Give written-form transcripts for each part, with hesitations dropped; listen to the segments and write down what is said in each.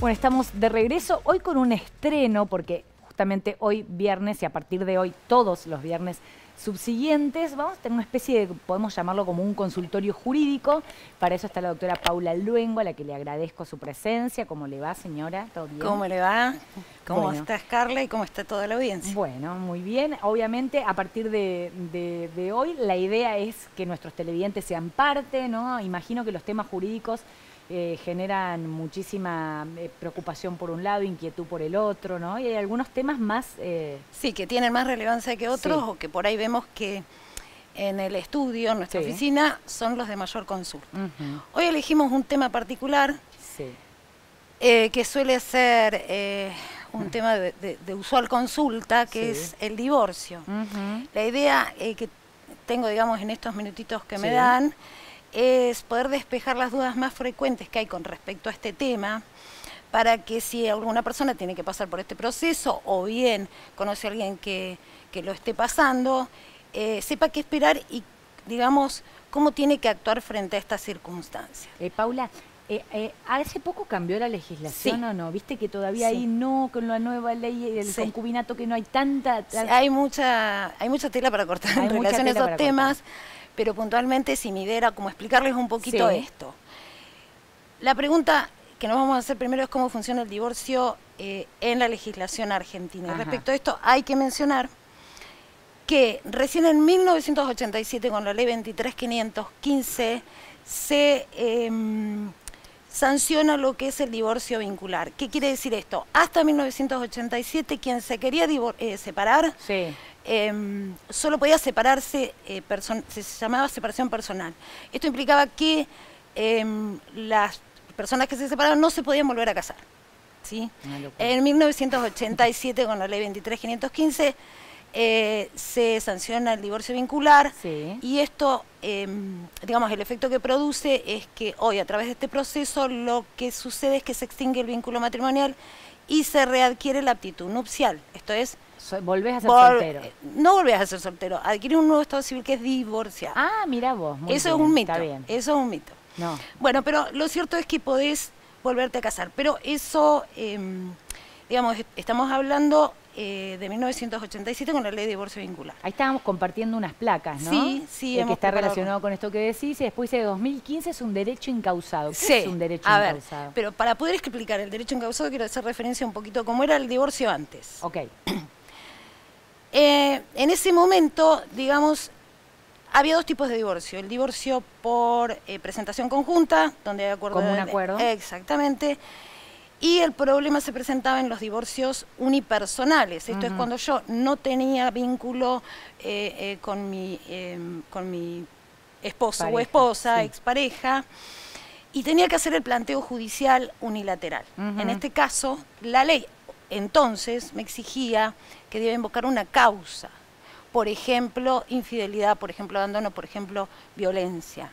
Bueno, estamos de regreso hoy con un estreno, porque justamente hoy viernes y a partir de hoy todos los viernes subsiguientes vamos a tener una especie de, podemos llamarlo como un consultorio jurídico. Para eso está la doctora Paula Luengo, a la que le agradezco su presencia. ¿Cómo le va, señora? ¿Todo bien? ¿Cómo le va? ¿Cómo estás, Carla? ¿Y cómo está toda la audiencia? Bueno, muy bien. Obviamente, a partir de hoy, la idea es que nuestros televidentes sean parte, ¿no? Imagino que los temas jurídicos generan muchísima preocupación por un lado, inquietud por el otro, ¿no? Y hay algunos temas más... Sí, que tienen más relevancia que otros, sí, o que por ahí vemos que en el estudio, en nuestra sí, oficina, son los de mayor consulta. uh-huh. Hoy elegimos un tema particular, Sí. Que suele ser un tema de usual consulta, que Sí. es el divorcio. Uh-huh. La idea que tengo, digamos, en estos minutitos que me Sí. dan, es poder despejar las dudas más frecuentes que hay con respecto a este tema, para que si alguna persona tiene que pasar por este proceso, o bien conoce a alguien que lo esté pasando, sepa qué esperar y, digamos, cómo tiene que actuar frente a estas circunstancias. Paula, ¿hace poco cambió la legislación Sí. o no? ¿Viste que todavía Sí. ahí no, con la nueva ley del Sí. concubinato, que no hay tanta... Sí, hay mucha tela para cortar Hay en mucha relación a tela esos para temas, pero puntualmente, si mi idea era como explicarles un poquito Sí. esto. La pregunta que nos vamos a hacer primero es cómo funciona el divorcio en la legislación argentina. Y Ajá. respecto a esto, hay que mencionar que recién en 1987, con la ley 23.515, se sanciona lo que es el divorcio vincular. ¿Qué quiere decir esto? Hasta 1987, quien se quería separar, Sí. solo podía separarse, se llamaba separación personal. Esto implicaba que las personas que se separaron no se podían volver a casar, ¿sí? En 1987, con la ley 23.515, se sanciona el divorcio vincular. Sí. Y esto, digamos, el efecto que produce es que hoy, a través de este proceso, lo que sucede es que se extingue el vínculo matrimonial y se readquiere la aptitud nupcial. Esto es... Volvés a ser soltero. No volvés a ser soltero, adquirir un nuevo estado civil que es divorciar. Ah, mira vos. Muy Eso bien, es un mito. Está bien. Eso es un mito. No. Bueno, pero lo cierto es que podés volverte a casar. Pero eso, digamos, estamos hablando de 1987 con la ley de divorcio vincular. Ahí estábamos compartiendo unas placas, ¿no? Sí, sí. Que está relacionado con esto que decís, y después dice 2015 es un derecho incausado. ¿Qué Sí, es un derecho a ver, incausado? pero para poder explicar el derecho incausado quiero hacer referencia un poquito a cómo era el divorcio antes. Ok. En ese momento, digamos, había dos tipos de divorcio. El divorcio por presentación conjunta, donde hay acuerdo. Como un acuerdo. Exactamente. Y el problema se presentaba en los divorcios unipersonales. Esto es cuando yo no tenía vínculo con mi esposo o esposa, sí, expareja, y tenía que hacer el planteo judicial unilateral. En este caso, la ley entonces me exigía que debía invocar una causa. Por ejemplo, infidelidad, por ejemplo, abandono, por ejemplo, violencia.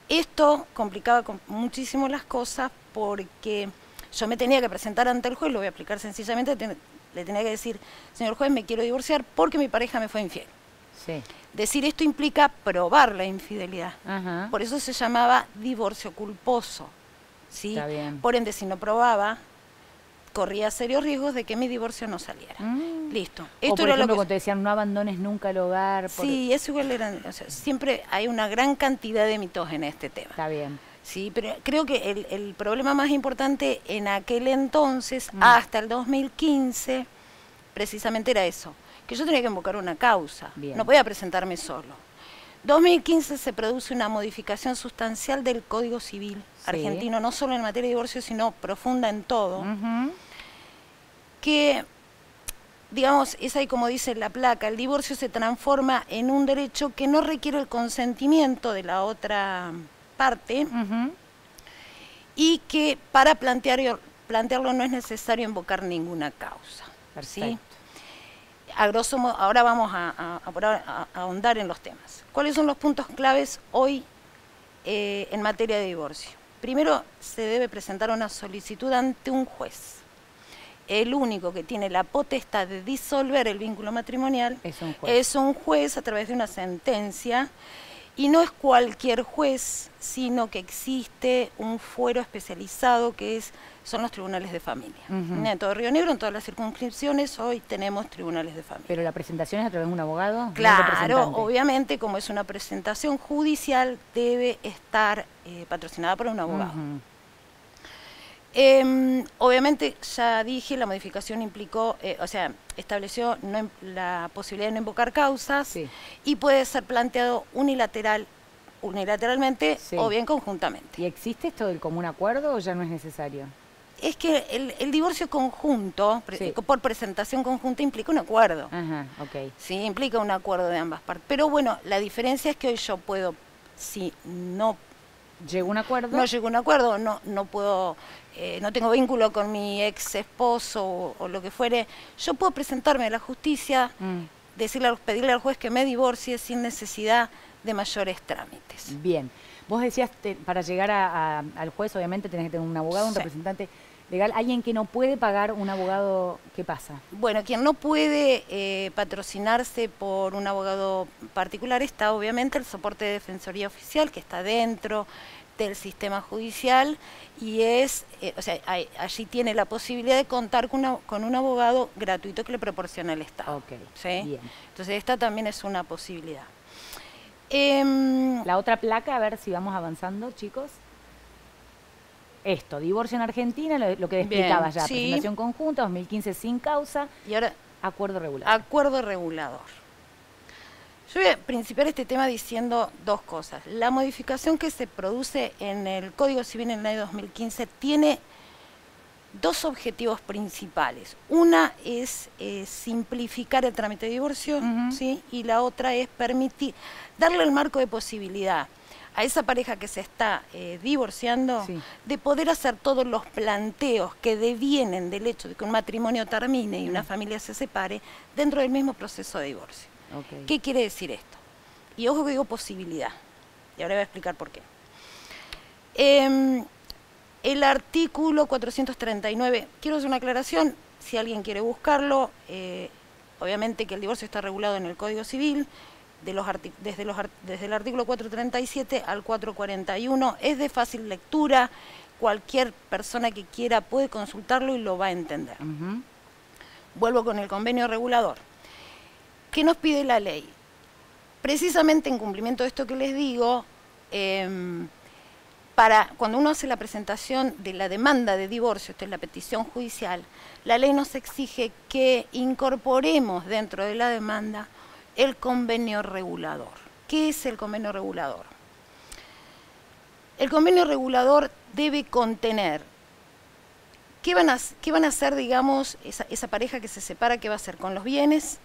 Esto complicaba muchísimo las cosas, porque yo me tenía que presentar ante el juez, lo voy a explicar sencillamente, le tenía que decir: señor juez, me quiero divorciar porque mi pareja me fue infiel. Sí. Decir esto implica probar la infidelidad. Ajá. Por eso se llamaba divorcio culposo, ¿sí? Está bien. Por ende, si no probaba, corría serios riesgos de que mi divorcio no saliera. Listo. Esto o por ejemplo, cuando te decían no abandones nunca el hogar. Sí, eso igual era... O sea, siempre hay una gran cantidad de mitos en este tema. Está bien. Sí, pero creo que el problema más importante en aquel entonces, hasta el 2015, precisamente era eso, que yo tenía que invocar una causa. Bien. No podía presentarme solo. 2015 se produce una modificación sustancial del Código Civil argentino, no solo en materia de divorcio, sino profunda en todo, que, digamos, es ahí como dice la placa, el divorcio se transforma en un derecho que no requiere el consentimiento de la otra parte, y que para plantearlo no es necesario invocar ninguna causa. ¿Sí? A grosso modo, ahora vamos a ahondar en los temas. ¿Cuáles son los puntos claves hoy en materia de divorcio? Primero, se debe presentar una solicitud ante un juez. El único que tiene la potestad de disolver el vínculo matrimonial es un juez a través de una sentencia, Y no es cualquier juez, sino que existe un fuero especializado que son los tribunales de familia. En todo Río Negro, en todas las circunscripciones, hoy tenemos tribunales de familia. ¿Pero la presentación es a través de un abogado? Claro, obviamente, como es una presentación judicial, debe estar patrocinada por un abogado. Obviamente, ya dije, la modificación implicó, estableció la posibilidad de no invocar causas y puede ser planteado unilateralmente o bien conjuntamente. ¿Y existe esto del común acuerdo o ya no es necesario? Es que el divorcio conjunto, por presentación conjunta, implica un acuerdo. Sí, implica un acuerdo de ambas partes. Pero bueno, la diferencia es que hoy yo puedo, si no llegó un acuerdo, no llegó un acuerdo, no puedo, no tengo vínculo con mi ex esposo o lo que fuere, yo puedo presentarme a la justicia, pedirle al juez que me divorcie sin necesidad de mayores trámites. Bien. Vos decías, para llegar al juez, obviamente tenés que tener un abogado, un representante legal. ¿Alguien que no puede pagar un abogado, qué pasa? Bueno, quien no puede patrocinarse por un abogado particular está obviamente el soporte de defensoría oficial, que está dentro del sistema judicial y allí tiene la posibilidad de contar con un abogado gratuito que le proporciona el Estado. Bien. Entonces esta también es una posibilidad. La otra placa, a ver si vamos avanzando, chicos. Esto, divorcio en Argentina, lo que explicaba ya, presentación conjunta, 2015 sin causa. Y ahora, acuerdo regulador. Acuerdo regulador. Yo voy a principiar este tema diciendo dos cosas. La modificación que se produce en el Código Civil en el año 2015 tiene dos objetivos principales. Una es simplificar el trámite de divorcio, ¿sí? Y la otra es darle el marco de posibilidad a esa pareja que se está divorciando de poder hacer todos los planteos que devienen del hecho de que un matrimonio termine y una familia se separe dentro del mismo proceso de divorcio. ¿Qué quiere decir esto? Y ojo que digo posibilidad, y ahora voy a explicar por qué. El artículo 439, quiero hacer una aclaración, si alguien quiere buscarlo, obviamente que el divorcio está regulado en el Código Civil, desde el artículo 437 al 441, es de fácil lectura, cualquier persona que quiera puede consultarlo y lo va a entender. Vuelvo con el convenio regulador. ¿Qué nos pide la ley? Precisamente en cumplimiento de esto que les digo, cuando uno hace la presentación de la demanda de divorcio, esto es la petición judicial, la ley nos exige que incorporemos dentro de la demanda el convenio regulador. ¿Qué es el convenio regulador? El convenio regulador debe contener qué van a hacer, digamos, esa pareja que se separa, qué va a hacer con los bienes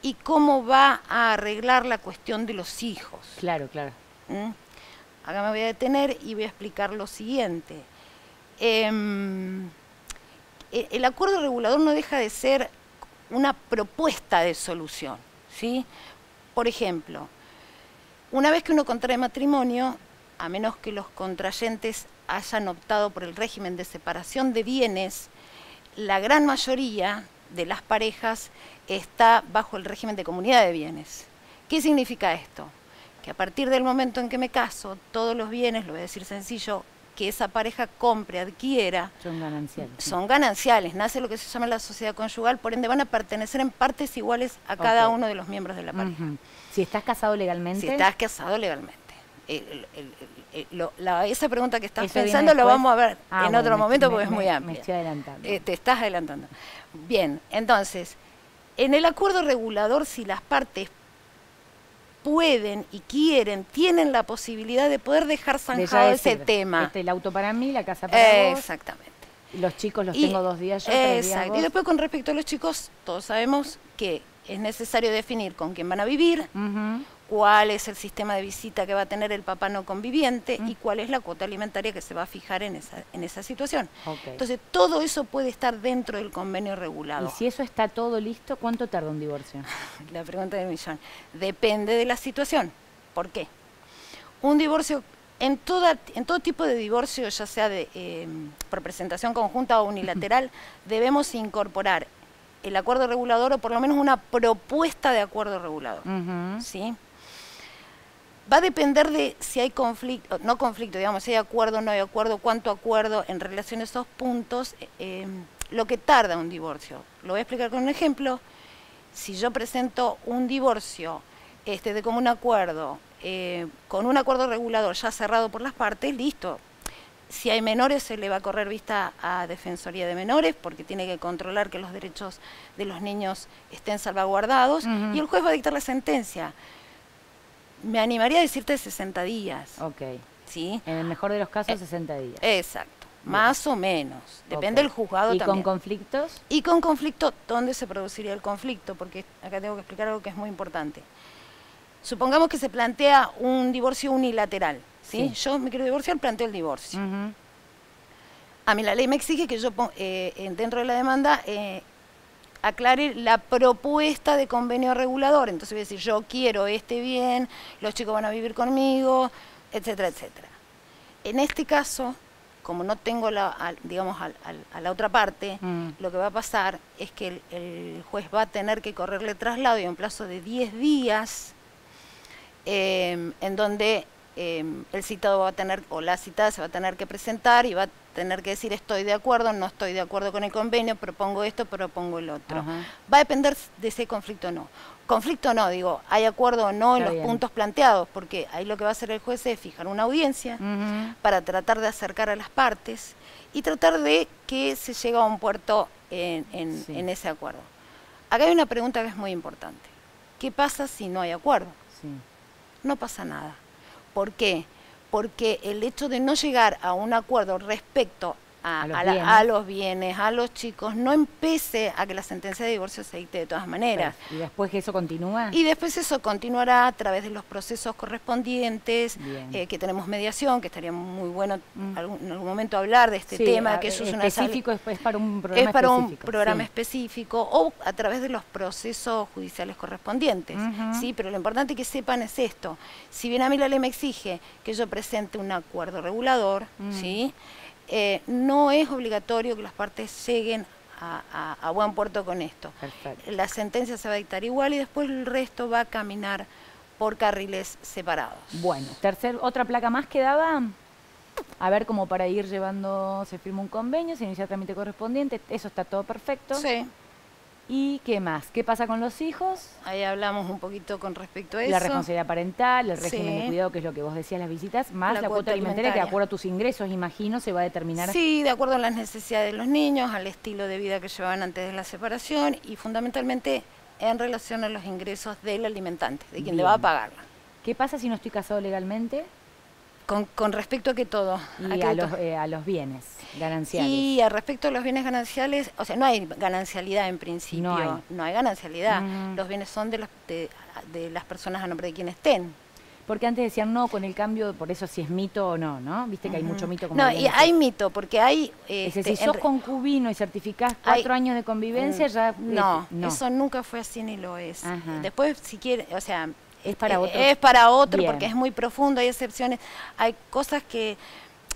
y cómo va a arreglar la cuestión de los hijos. Claro, claro. Acá me voy a detener y voy a explicar lo siguiente. El acuerdo regulador no deja de ser una propuesta de solución, ¿sí? Por ejemplo, una vez que uno contrae matrimonio, a menos que los contrayentes hayan optado por el régimen de separación de bienes, la gran mayoría de las parejas está bajo el régimen de comunidad de bienes. ¿Qué significa esto? Que a partir del momento en que me caso, todos los bienes, lo voy a decir sencillo, que esa pareja compre, adquiera, son gananciales. Son gananciales, nace lo que se llama la sociedad conyugal, por ende van a pertenecer en partes iguales a cada uno de los miembros de la pareja. Si estás casado legalmente. Si estás casado legalmente. Esa pregunta que estás pensando lo vamos a ver en otro momento porque es muy amplia. Me estoy adelantando. Te estás adelantando. Bien, entonces, en el acuerdo regulador, si las partes pueden y quieren, tienen la posibilidad de poder dejar zanjado ese tema. El auto para mí, la casa para vos. Exactamente. Y los chicos los tengo 2 días yo, 3 días vos. Y después con respecto a los chicos, todos sabemos que es necesario definir con quién van a vivir, cuál es el sistema de visita que va a tener el papá no conviviente y cuál es la cuota alimentaria que se va a fijar en esa situación. Entonces, todo eso puede estar dentro del convenio regulado. Y si eso está todo listo, ¿cuánto tarda un divorcio? La pregunta del millón. Depende de la situación. ¿Por qué? Un divorcio, en todo tipo de divorcio, ya sea por presentación conjunta o unilateral, debemos incorporar el acuerdo regulador o por lo menos una propuesta de acuerdo regulador. ¿Sí? Va a depender de si hay conflicto, no conflicto, digamos, si hay acuerdo o no hay acuerdo, cuánto acuerdo en relación a esos puntos, lo que tarda un divorcio. Lo voy a explicar con un ejemplo. Si yo presento un divorcio de común acuerdo, con un acuerdo regulador ya cerrado por las partes, listo. Si hay menores, se le va a correr vista a Defensoría de Menores, porque tiene que controlar que los derechos de los niños estén salvaguardados, y el juez va a dictar la sentencia. Me animaría a decirte 60 días. Ok. ¿Sí? En el mejor de los casos, 60 días. Exacto. Más o menos. Depende del juzgado también. ¿Y con conflictos? Y con conflicto, ¿dónde se produciría el conflicto? Porque acá tengo que explicar algo que es muy importante. Supongamos que se plantea un divorcio unilateral. ¿Sí? Yo me quiero divorciar, planteo el divorcio. A mí la ley me exige que yo, dentro de la demanda, aclare la propuesta de convenio regulador. Entonces voy a decir, yo quiero este bien, los chicos van a vivir conmigo, etcétera, etcétera. En este caso, como no tengo digamos, a la otra parte, lo que va a pasar es que el juez va a tener que correrle traslado y en un plazo de 10 días, en donde el citado va a tener, o la citada se va a tener que presentar y va a tener que decir estoy de acuerdo, no estoy de acuerdo con el convenio, propongo esto, propongo el otro. Va a depender de ese conflicto o no. Conflicto no, digo, hay acuerdo o no en los puntos planteados, porque ahí lo que va a hacer el juez es fijar una audiencia para tratar de acercar a las partes y tratar de que se llegue a un puerto en ese acuerdo. Acá hay una pregunta que es muy importante. ¿Qué pasa si no hay acuerdo? No pasa nada. ¿Por qué? Porque el hecho de no llegar a un acuerdo respecto a los bienes, a los chicos, no empece a que la sentencia de divorcio se dicte de todas maneras. ¿Y después que eso continúa? Y después eso continuará a través de los procesos correspondientes, que tenemos mediación, que estaría muy bueno en algún momento hablar de este tema, que eso es específico, es para un programa específico. Es para un programa específico, o a través de los procesos judiciales correspondientes. ¿Sí? Pero lo importante que sepan es esto. Si bien a mí la ley me exige que yo presente un acuerdo regulador, ¿sí? No es obligatorio que las partes lleguen a buen puerto con esto. Perfecto. La sentencia se va a dictar igual y después el resto va a caminar por carriles separados. Bueno, otra placa más quedaba, a ver, como para ir llevando, se firma un convenio, se inicia el trámite correspondiente, eso está todo perfecto. Sí. ¿Y qué más? ¿Qué pasa con los hijos? Ahí hablamos un poquito con respecto a eso. La responsabilidad parental, el régimen de cuidado, que es lo que vos decías, las visitas, más la cuota alimentaria, que de acuerdo a tus ingresos, imagino, se va a determinar. Sí, de acuerdo a las necesidades de los niños, al estilo de vida que llevaban antes de la separación y fundamentalmente en relación a los ingresos del alimentante, de quien le va a pagarla. ¿Qué pasa si no estoy casado legalmente? Con respecto a que todo. Y a los bienes gananciales. Y al respecto a los bienes gananciales, o sea, no hay ganancialidad en principio. No hay ganancialidad. Los bienes son de las personas a nombre de quienes estén. Porque antes decían no, con el cambio, por eso si es mito o no, ¿no? Viste que hay mucho mito. Como no, y hay mito, porque hay... si sos concubino y certificás 4 años de convivencia, ya... No, eso nunca fue así ni lo es. Después, si quiere, o sea... Es para otro. Es para otro porque es muy profundo, hay excepciones, hay cosas que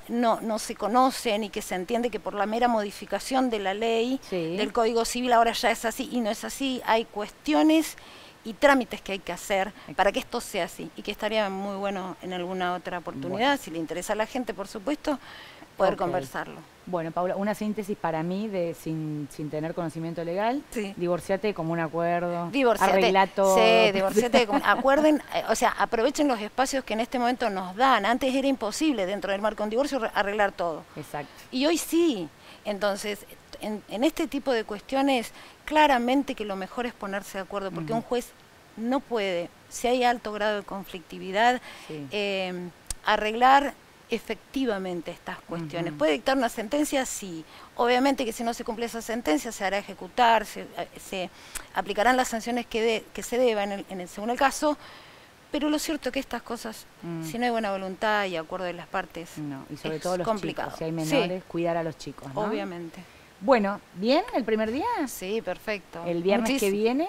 no se conocen y que se entiende que por la mera modificación de la ley, del Código Civil, ahora ya es así y no es así. Hay cuestiones y trámites que hay que hacer para que esto sea así y que estaría muy bueno en alguna otra oportunidad, si le interesa a la gente, por supuesto, poder conversarlo. Bueno, Paula, una síntesis para mí, sin tener conocimiento legal, divorciate como un acuerdo, arreglá todo. Sí, divorciate, acuerden, o sea, aprovechen los espacios que en este momento nos dan. Antes era imposible dentro del marco de un divorcio arreglar todo. Exacto. Y hoy sí. Entonces, en este tipo de cuestiones, claramente que lo mejor es ponerse de acuerdo, porque un juez no puede, si hay alto grado de conflictividad, arreglar efectivamente estas cuestiones. ¿Puede dictar una sentencia? Sí. Obviamente que si no se cumple esa sentencia se hará ejecutar, se aplicarán las sanciones que se deban según el caso, pero lo cierto es que estas cosas, si no hay buena voluntad y acuerdo de las partes, y sobre todo los complicado. Chicos, si hay menores, cuidar a los chicos, ¿no? Obviamente. Bueno, ¿bien el primer día? Sí, perfecto. ¿El viernes que viene?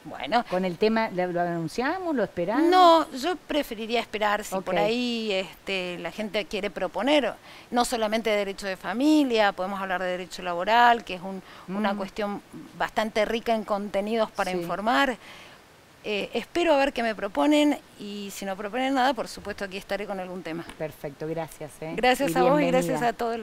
Bueno. ¿Con el tema lo anunciamos, lo esperamos? No, yo preferiría esperar si por ahí la gente quiere proponer, no solamente derecho de familia, podemos hablar de derecho laboral, que es una cuestión bastante rica en contenidos para informar. Espero a ver qué me proponen y si no proponen nada, por supuesto aquí estaré con algún tema. Perfecto, gracias. Gracias a vos y gracias a todos.